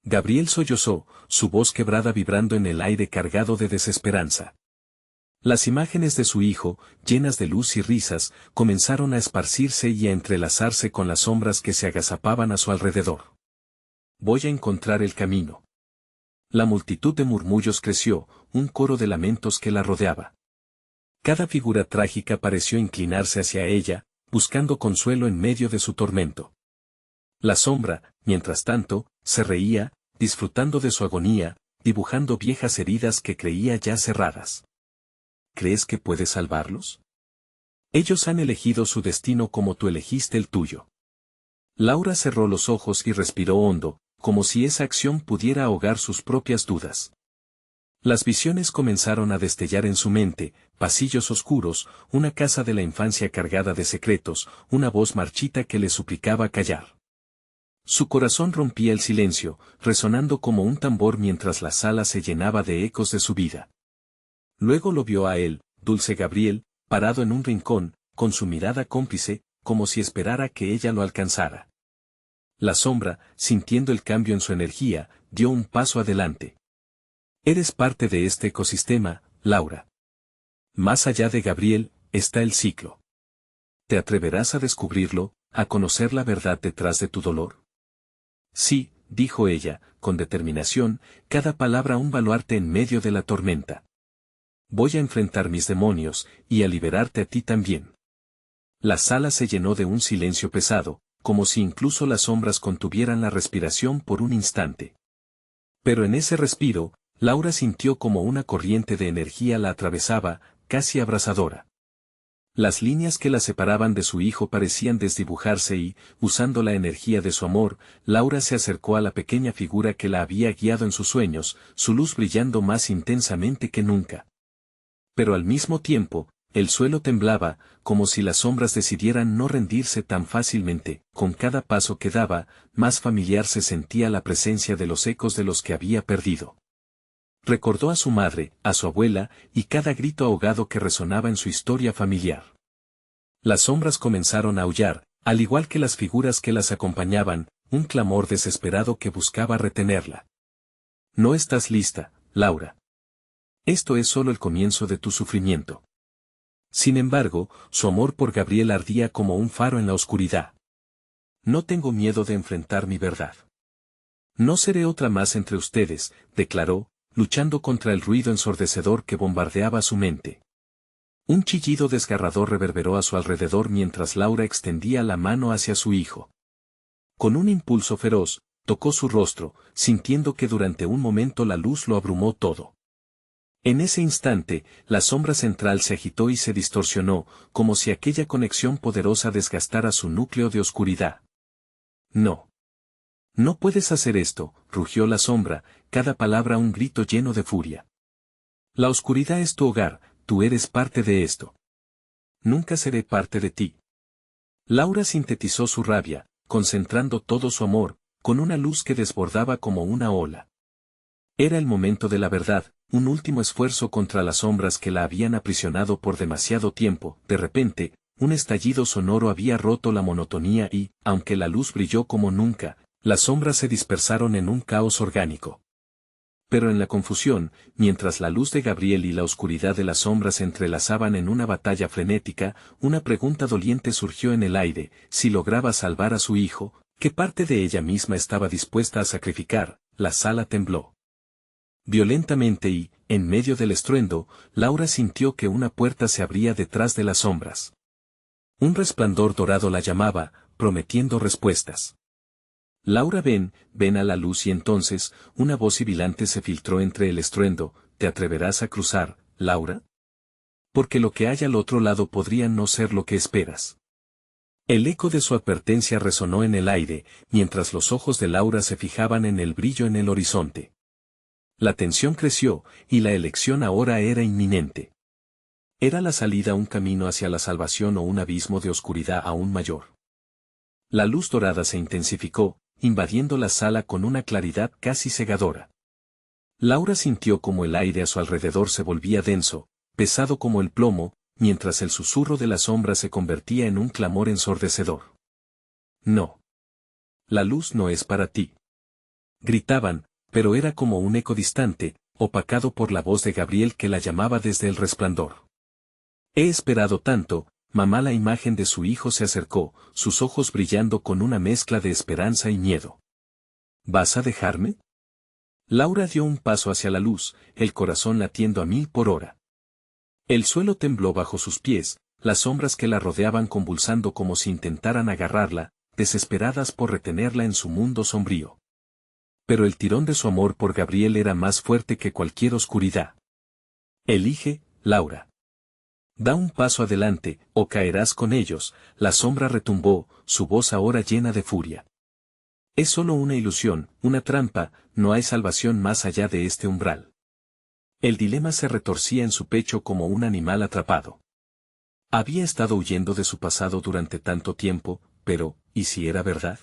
Gabriel sollozó, su voz quebrada vibrando en el aire cargado de desesperanza. Las imágenes de su hijo, llenas de luz y risas, comenzaron a esparcirse y a entrelazarse con las sombras que se agazapaban a su alrededor. Voy a encontrar el camino. La multitud de murmullos creció, un coro de lamentos que la rodeaba. Cada figura trágica pareció inclinarse hacia ella, buscando consuelo en medio de su tormento. La sombra, mientras tanto, se reía, disfrutando de su agonía, dibujando viejas heridas que creía ya cerradas. ¿Crees que puedes salvarlos? Ellos han elegido su destino como tú elegiste el tuyo. Laura cerró los ojos y respiró hondo, como si esa acción pudiera ahogar sus propias dudas. Las visiones comenzaron a destellar en su mente, pasillos oscuros, una casa de la infancia cargada de secretos, una voz marchita que le suplicaba callar. Su corazón rompía el silencio, resonando como un tambor mientras la sala se llenaba de ecos de su vida. Luego lo vio a él, dulce Gabriel, parado en un rincón, con su mirada cómplice, como si esperara que ella lo alcanzara. La sombra, sintiendo el cambio en su energía, dio un paso adelante. Eres parte de este ecosistema, Laura. Más allá de Gabriel, está el ciclo. ¿Te atreverás a descubrirlo, a conocer la verdad detrás de tu dolor? Sí, dijo ella, con determinación, cada palabra un baluarte en medio de la tormenta. Voy a enfrentar mis demonios, y a liberarte a ti también. La sala se llenó de un silencio pesado, como si incluso las sombras contuvieran la respiración por un instante. Pero en ese respiro, Laura sintió como una corriente de energía la atravesaba, casi abrasadora. Las líneas que la separaban de su hijo parecían desdibujarse y, usando la energía de su amor, Laura se acercó a la pequeña figura que la había guiado en sus sueños, su luz brillando más intensamente que nunca. Pero al mismo tiempo, el suelo temblaba, como si las sombras decidieran no rendirse tan fácilmente. Con cada paso que daba, más familiar se sentía la presencia de los ecos de los que había perdido. Recordó a su madre, a su abuela, y cada grito ahogado que resonaba en su historia familiar. Las sombras comenzaron a aullar, al igual que las figuras que las acompañaban, un clamor desesperado que buscaba retenerla. No estás lista, Laura. Esto es solo el comienzo de tu sufrimiento. Sin embargo, su amor por Gabriel ardía como un faro en la oscuridad. No tengo miedo de enfrentar mi verdad. No seré otra más entre ustedes, declaró, luchando contra el ruido ensordecedor que bombardeaba su mente. Un chillido desgarrador reverberó a su alrededor mientras Laura extendía la mano hacia su hijo. Con un impulso feroz, tocó su rostro, sintiendo que durante un momento la luz lo abrumó todo. En ese instante, la sombra central se agitó y se distorsionó, como si aquella conexión poderosa desgastara su núcleo de oscuridad. No. No puedes hacer esto, rugió la sombra, cada palabra un grito lleno de furia. La oscuridad es tu hogar, tú eres parte de esto. Nunca seré parte de ti. Laura sintetizó su rabia, concentrando todo su amor, con una luz que desbordaba como una ola. Era el momento de la verdad, un último esfuerzo contra las sombras que la habían aprisionado por demasiado tiempo. De repente, un estallido sonoro había roto la monotonía y, aunque la luz brilló como nunca, las sombras se dispersaron en un caos orgánico. Pero en la confusión, mientras la luz de Gabriel y la oscuridad de las sombras se entrelazaban en una batalla frenética, una pregunta doliente surgió en el aire: si lograba salvar a su hijo, ¿qué parte de ella misma estaba dispuesta a sacrificar? La sala tembló violentamente y, en medio del estruendo, Laura sintió que una puerta se abría detrás de las sombras. Un resplandor dorado la llamaba, prometiendo respuestas. Laura, ven a la luz. Y entonces, una voz sibilante se filtró entre el estruendo: ¿te atreverás a cruzar, Laura? Porque lo que hay al otro lado podría no ser lo que esperas. El eco de su advertencia resonó en el aire, mientras los ojos de Laura se fijaban en el brillo en el horizonte. La tensión creció, y la elección ahora era inminente. ¿Era la salida un camino hacia la salvación o un abismo de oscuridad aún mayor? La luz dorada se intensificó, invadiendo la sala con una claridad casi cegadora. Laura sintió como el aire a su alrededor se volvía denso, pesado como el plomo, mientras el susurro de la sombra se convertía en un clamor ensordecedor. No. La luz no es para ti. Gritaban, pero era como un eco distante, opacado por la voz de Gabriel que la llamaba desde el resplandor. He esperado tanto, mamá. La imagen de su hijo se acercó, sus ojos brillando con una mezcla de esperanza y miedo. ¿Vas a dejarme? Laura dio un paso hacia la luz, el corazón latiendo a 1000 por hora. El suelo tembló bajo sus pies, las sombras que la rodeaban convulsando como si intentaran agarrarla, desesperadas por retenerla en su mundo sombrío. Pero el tirón de su amor por Gabriel era más fuerte que cualquier oscuridad. Elige, Laura. Da un paso adelante, o caerás con ellos. La sombra retumbó, su voz ahora llena de furia. Es solo una ilusión, una trampa, no hay salvación más allá de este umbral. El dilema se retorcía en su pecho como un animal atrapado. Había estado huyendo de su pasado durante tanto tiempo, pero, ¿y si era verdad?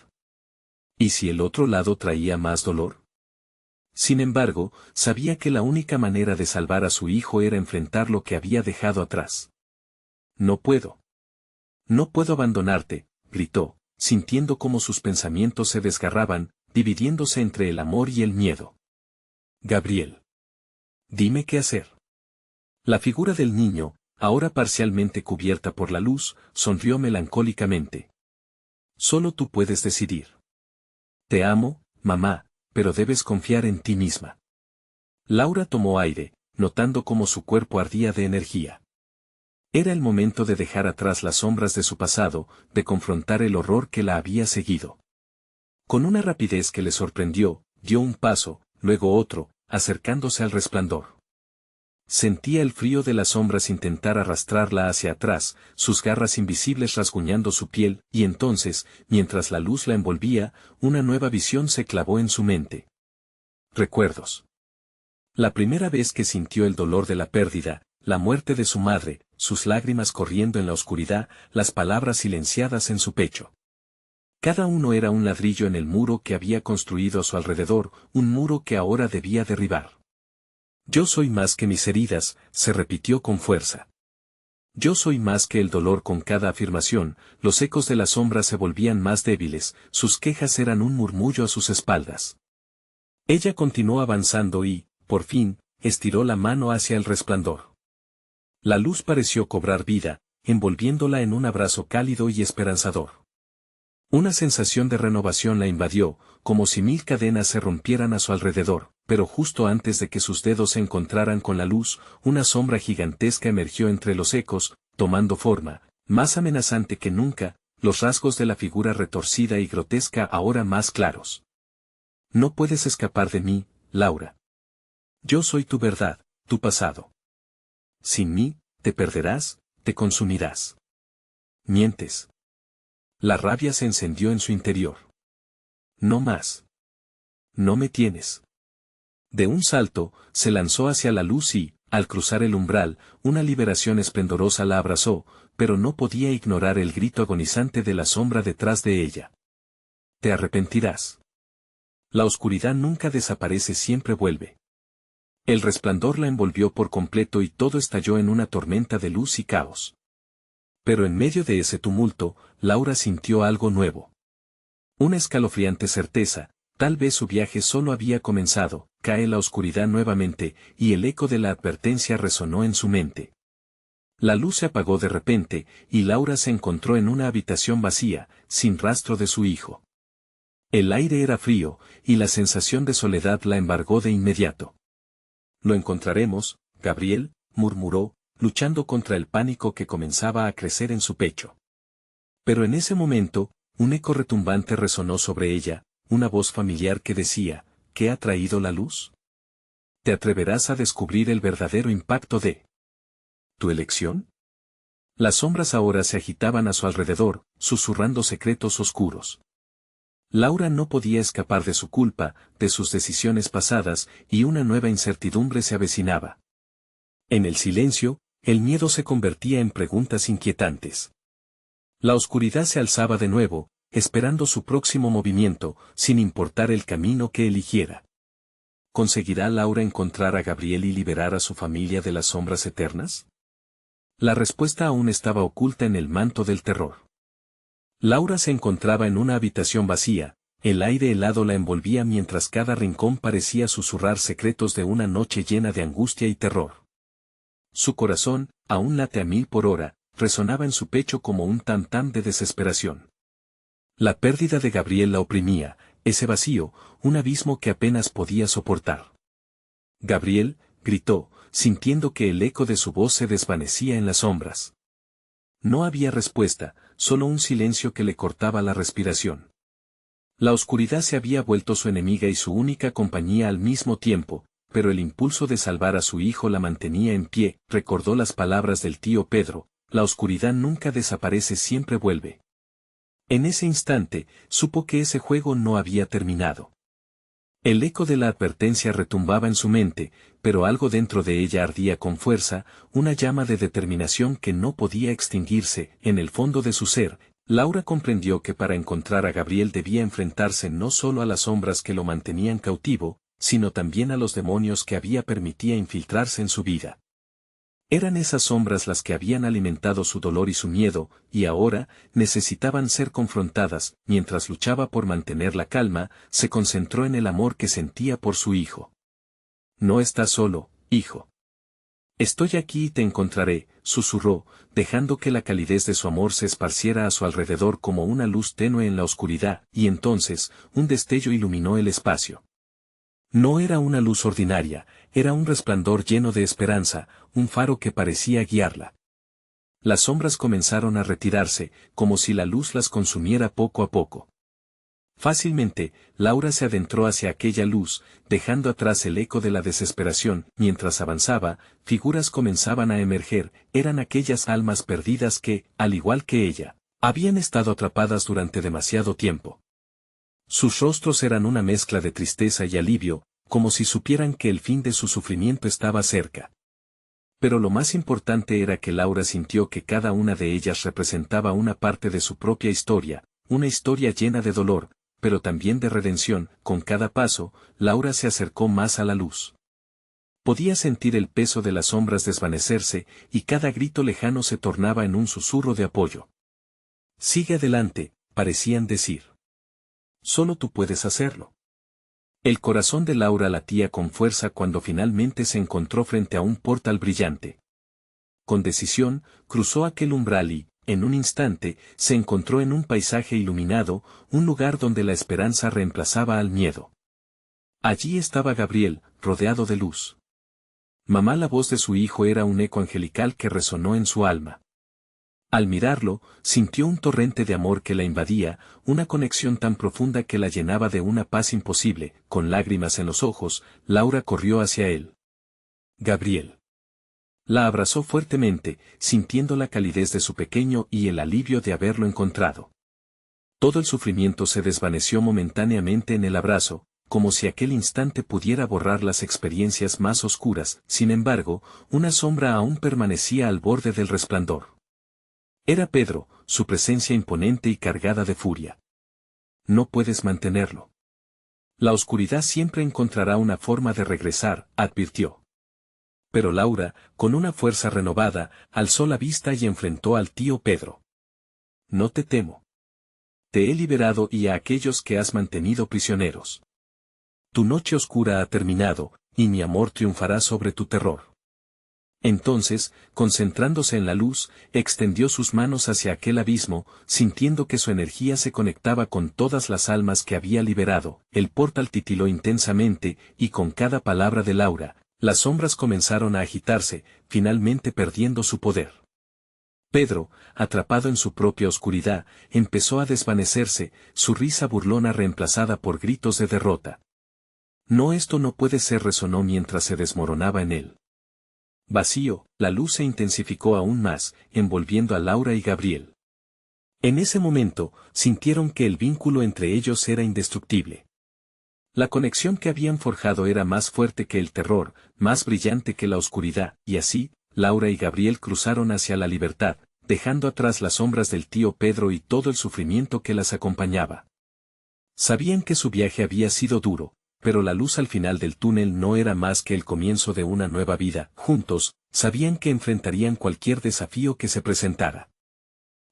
¿Y si el otro lado traía más dolor? Sin embargo, sabía que la única manera de salvar a su hijo era enfrentar lo que había dejado atrás. No puedo. No puedo abandonarte, gritó, sintiendo cómo sus pensamientos se desgarraban, dividiéndose entre el amor y el miedo. Gabriel. Dime qué hacer. La figura del niño, ahora parcialmente cubierta por la luz, sonrió melancólicamente. Solo tú puedes decidir. Te amo, mamá, pero debes confiar en ti misma. Laura tomó aire, notando cómo su cuerpo ardía de energía. Era el momento de dejar atrás las sombras de su pasado, de confrontar el horror que la había seguido. Con una rapidez que le sorprendió, dio un paso, luego otro, acercándose al resplandor. Sentía el frío de las sombras intentar arrastrarla hacia atrás, sus garras invisibles rasguñando su piel, y entonces, mientras la luz la envolvía, una nueva visión se clavó en su mente. Recuerdos. La primera vez que sintió el dolor de la pérdida, la muerte de su madre, sus lágrimas corriendo en la oscuridad, las palabras silenciadas en su pecho. Cada uno era un ladrillo en el muro que había construido a su alrededor, un muro que ahora debía derribar. Yo soy más que mis heridas, se repitió con fuerza. Yo soy más que el dolor. Con cada afirmación, los ecos de la sombra se volvían más débiles, sus quejas eran un murmullo a sus espaldas. Ella continuó avanzando y, por fin, estiró la mano hacia el resplandor. La luz pareció cobrar vida, envolviéndola en un abrazo cálido y esperanzador. Una sensación de renovación la invadió, como si 1000 cadenas se rompieran a su alrededor, pero justo antes de que sus dedos se encontraran con la luz, una sombra gigantesca emergió entre los ecos, tomando forma, más amenazante que nunca, los rasgos de la figura retorcida y grotesca ahora más claros. No puedes escapar de mí, Laura. Yo soy tu verdad, tu pasado. Sin mí, te perderás, te consumirás. Mientes. La rabia se encendió en su interior. No más. No me tienes. De un salto, se lanzó hacia la luz y, al cruzar el umbral, una liberación esplendorosa la abrazó, pero no podía ignorar el grito agonizante de la sombra detrás de ella. Te arrepentirás. La oscuridad nunca desaparece, siempre vuelve. El resplandor la envolvió por completo y todo estalló en una tormenta de luz y caos. Pero en medio de ese tumulto, Laura sintió algo nuevo. Una escalofriante certeza, tal vez su viaje solo había comenzado. Cae la oscuridad nuevamente, y el eco de la advertencia resonó en su mente. La luz se apagó de repente, y Laura se encontró en una habitación vacía, sin rastro de su hijo. El aire era frío, y la sensación de soledad la embargó de inmediato. Lo encontraremos, Gabriel, murmuró, luchando contra el pánico que comenzaba a crecer en su pecho. Pero en ese momento, un eco retumbante resonó sobre ella, una voz familiar que decía, ¿qué ha traído la luz? ¿Te atreverás a descubrir el verdadero impacto de tu elección? Las sombras ahora se agitaban a su alrededor, susurrando secretos oscuros. Laura no podía escapar de su culpa, de sus decisiones pasadas, y una nueva incertidumbre se avecinaba. En el silencio, el miedo se convertía en preguntas inquietantes. La oscuridad se alzaba de nuevo, esperando su próximo movimiento, sin importar el camino que eligiera. ¿Conseguirá Laura encontrar a Gabriel y liberar a su familia de las sombras eternas? La respuesta aún estaba oculta en el manto del terror. Laura se encontraba en una habitación vacía, el aire helado la envolvía mientras cada rincón parecía susurrar secretos de una noche llena de angustia y terror. Su corazón, aún late a 1000 por hora, resonaba en su pecho como un tam-tam de desesperación. La pérdida de Gabriel la oprimía, ese vacío, un abismo que apenas podía soportar. «Gabriel», gritó, sintiendo que el eco de su voz se desvanecía en las sombras. No había respuesta, solo un silencio que le cortaba la respiración. La oscuridad se había vuelto su enemiga y su única compañía al mismo tiempo, pero el impulso de salvar a su hijo la mantenía en pie. Recordó las palabras del tío Pedro: la oscuridad nunca desaparece, siempre vuelve. En ese instante, supo que ese juego no había terminado. El eco de la advertencia retumbaba en su mente, pero algo dentro de ella ardía con fuerza, una llama de determinación que no podía extinguirse. En el fondo de su ser, Laura comprendió que para encontrar a Gabriel debía enfrentarse no solo a las sombras que lo mantenían cautivo, sino también a los demonios que había permitido infiltrarse en su vida. Eran esas sombras las que habían alimentado su dolor y su miedo, y ahora necesitaban ser confrontadas. Mientras luchaba por mantener la calma, se concentró en el amor que sentía por su hijo. «No estás solo, hijo. Estoy aquí y te encontraré», susurró, dejando que la calidez de su amor se esparciera a su alrededor como una luz tenue en la oscuridad, y entonces, un destello iluminó el espacio. No era una luz ordinaria, era un resplandor lleno de esperanza, un faro que parecía guiarla. Las sombras comenzaron a retirarse, como si la luz las consumiera poco a poco. Fácilmente, Laura se adentró hacia aquella luz, dejando atrás el eco de la desesperación. Mientras avanzaba, figuras comenzaban a emerger. Eran aquellas almas perdidas que, al igual que ella, habían estado atrapadas durante demasiado tiempo. Sus rostros eran una mezcla de tristeza y alivio, como si supieran que el fin de su sufrimiento estaba cerca. Pero lo más importante era que Laura sintió que cada una de ellas representaba una parte de su propia historia, una historia llena de dolor, pero también de redención. Con cada paso, Laura se acercó más a la luz. Podía sentir el peso de las sombras desvanecerse, y cada grito lejano se tornaba en un susurro de apoyo. «Sigue adelante», parecían decir. «Solo tú puedes hacerlo». El corazón de Laura latía con fuerza cuando finalmente se encontró frente a un portal brillante. Con decisión, cruzó aquel umbral y, en un instante, se encontró en un paisaje iluminado, un lugar donde la esperanza reemplazaba al miedo. Allí estaba Gabriel, rodeado de luz. Mamá, la voz de su hijo era un eco angelical que resonó en su alma. Al mirarlo, sintió un torrente de amor que la invadía, una conexión tan profunda que la llenaba de una paz imposible. Con lágrimas en los ojos, Laura corrió hacia él. «Gabriel». La abrazó fuertemente, sintiendo la calidez de su pequeño y el alivio de haberlo encontrado. Todo el sufrimiento se desvaneció momentáneamente en el abrazo, como si aquel instante pudiera borrar las experiencias más oscuras. Sin embargo, una sombra aún permanecía al borde del resplandor. Era Pedro, su presencia imponente y cargada de furia. «No puedes mantenerlo. La oscuridad siempre encontrará una forma de regresar», advirtió. Pero Laura, con una fuerza renovada, alzó la vista y enfrentó al tío Pedro. «No te temo. Te he liberado y a aquellos que has mantenido prisioneros. Tu noche oscura ha terminado, y mi amor triunfará sobre tu terror». Entonces, concentrándose en la luz, extendió sus manos hacia aquel abismo, sintiendo que su energía se conectaba con todas las almas que había liberado. El portal titiló intensamente, y con cada palabra de Laura, las sombras comenzaron a agitarse, finalmente perdiendo su poder. Pedro, atrapado en su propia oscuridad, empezó a desvanecerse, su risa burlona reemplazada por gritos de derrota. «No, esto no puede ser», resonó mientras se desmoronaba en él. Vacío, la luz se intensificó aún más, envolviendo a Laura y Gabriel. En ese momento, sintieron que el vínculo entre ellos era indestructible. La conexión que habían forjado era más fuerte que el terror, más brillante que la oscuridad, y así, Laura y Gabriel cruzaron hacia la libertad, dejando atrás las sombras del tío Pedro y todo el sufrimiento que las acompañaba. Sabían que su viaje había sido duro, pero la luz al final del túnel no era más que el comienzo de una nueva vida. Juntos, sabían que enfrentarían cualquier desafío que se presentara.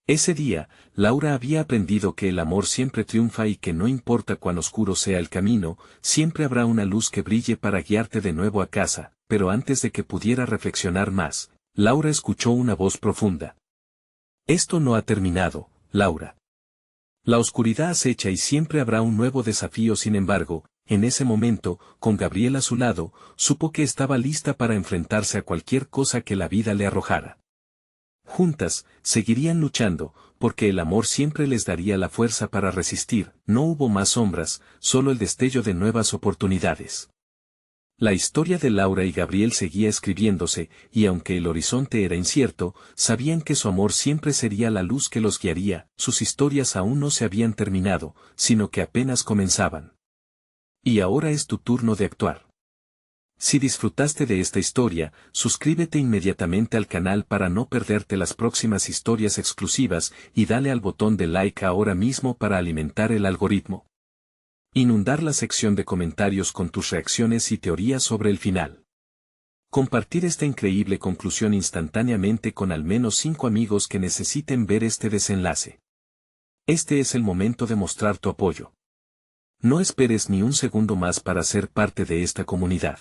Ese día, Laura había aprendido que el amor siempre triunfa y que no importa cuán oscuro sea el camino, siempre habrá una luz que brille para guiarte de nuevo a casa, pero antes de que pudiera reflexionar más, Laura escuchó una voz profunda. Esto no ha terminado, Laura. La oscuridad acecha y siempre habrá un nuevo desafío. Sin embargo, en ese momento, con Gabriel a su lado, supo que estaba lista para enfrentarse a cualquier cosa que la vida le arrojara. Juntas, seguirían luchando, porque el amor siempre les daría la fuerza para resistir. No hubo más sombras, solo el destello de nuevas oportunidades. La historia de Laura y Gabriel seguía escribiéndose, y aunque el horizonte era incierto, sabían que su amor siempre sería la luz que los guiaría. Sus historias aún no se habían terminado, sino que apenas comenzaban. Y ahora es tu turno de actuar. Si disfrutaste de esta historia, suscríbete inmediatamente al canal para no perderte las próximas historias exclusivas y dale al botón de like ahora mismo para alimentar el algoritmo. Inundar la sección de comentarios con tus reacciones y teorías sobre el final. Compartir esta increíble conclusión instantáneamente con al menos 5 amigos que necesiten ver este desenlace. Este es el momento de mostrar tu apoyo. No esperes ni un segundo más para ser parte de esta comunidad.